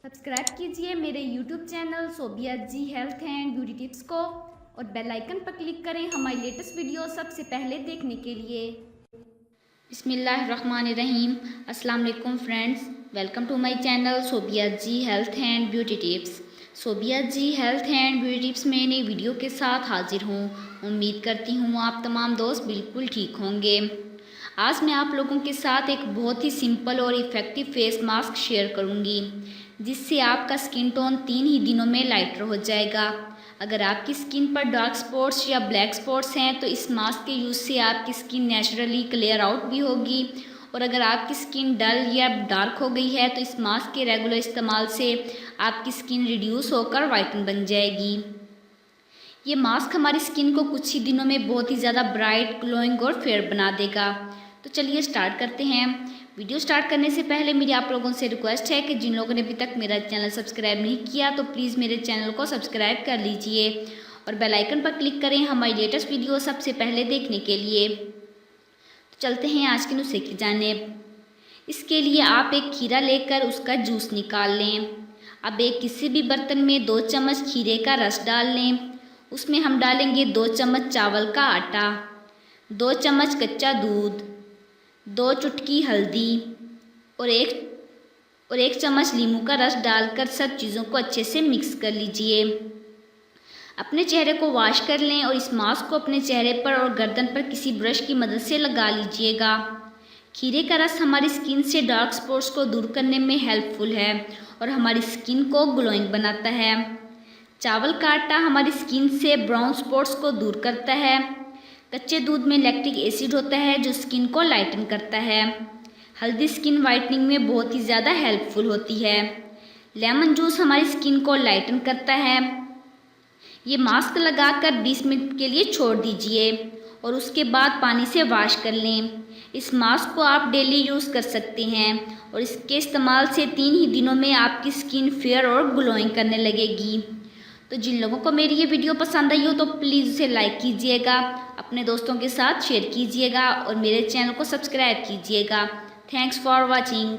Subscribe कीजिए मेरे YouTube channel Sobia ji health and beauty tips को और बेल आइकन पर क्लिक करें हमारी लेटेस्ट वीडियो सबसे पहले देखने के लिए। बिस्मिल्लाहिर्रहमानिर्रहीम। अस्सलाम वालेकुम friends, welcome to my channel Sobia ji health and beauty tips. Sobia ji health and beauty tips में नई वीडियो के साथ हाजिर हूँ। उम्मीद करती हूँ आप तमाम दोस्त बिल्कुल ठीक होंगे। आज मैं आप लोगों के साथ एक बहुत ही सिंपल और इफ़ेक्टिव फेस मास्क शेयर करूँगी, जिससे आपका स्किन टोन 3 ही दिनों में लाइटर हो जाएगा। अगर आपकी स्किन पर डार्क स्पॉट्स या ब्लैक स्पॉट्स हैं तो इस मास्क के यूज़ से आपकी स्किन नेचुरली क्लियर आउट भी होगी, और अगर आपकी स्किन डल या डार्क हो गई है तो इस मास्क के रेगुलर इस्तेमाल से आपकी स्किन रिड्यूस होकर वाइटन बन जाएगी। ये मास्क हमारी स्किन को कुछ ही दिनों में बहुत ही ज़्यादा ब्राइट, ग्लोइंग और फेयर बना देगा। तो चलिए स्टार्ट करते हैं। वीडियो स्टार्ट करने से पहले मेरी आप लोगों से रिक्वेस्ट है कि जिन लोगों ने अभी तक मेरा चैनल सब्सक्राइब नहीं किया तो प्लीज़ मेरे चैनल को सब्सक्राइब कर लीजिए और बेल आइकन पर क्लिक करें हमारी लेटेस्ट वीडियो सबसे पहले देखने के लिए। तो चलते हैं आज के नुस्खे की जानिब। इसके लिए आप एक खीरा लेकर उसका जूस निकाल लें। अब एक किसी भी बर्तन में 2 चम्मच खीरे का रस डाल लें। उसमें हम डालेंगे 2 चम्मच चावल का आटा, 2 चम्मच कच्चा दूध, 2 चुटकी हल्दी और एक चम्मच नींबू का रस डालकर सब चीज़ों को अच्छे से मिक्स कर लीजिए। अपने चेहरे को वॉश कर लें और इस मास्क को अपने चेहरे पर और गर्दन पर किसी ब्रश की मदद से लगा लीजिएगा। खीरे का रस हमारी स्किन से डार्क स्पॉट्स को दूर करने में हेल्पफुल है और हमारी स्किन को ग्लोइंग बनाता है। चावल का आटा हमारी स्किन से ब्राउन स्पॉट्स को दूर करता है। कच्चे दूध में लैक्टिक एसिड होता है जो स्किन को लाइटन करता है। हल्दी स्किन वाइटनिंग में बहुत ही ज़्यादा हेल्पफुल होती है। लेमन जूस हमारी स्किन को लाइटन करता है। ये मास्क लगाकर 20 मिनट के लिए छोड़ दीजिए और उसके बाद पानी से वॉश कर लें। इस मास्क को आप डेली यूज़ कर सकते हैं और इसके इस्तेमाल से 3 ही दिनों में आपकी स्किन फेयर और ग्लोइंग करने लगेगी। तो जिन लोगों को मेरी ये वीडियो पसंद आई हो तो प्लीज़ उसे लाइक कीजिएगा, अपने दोस्तों के साथ शेयर कीजिएगा और मेरे चैनल को सब्सक्राइब कीजिएगा। Thanks for watching.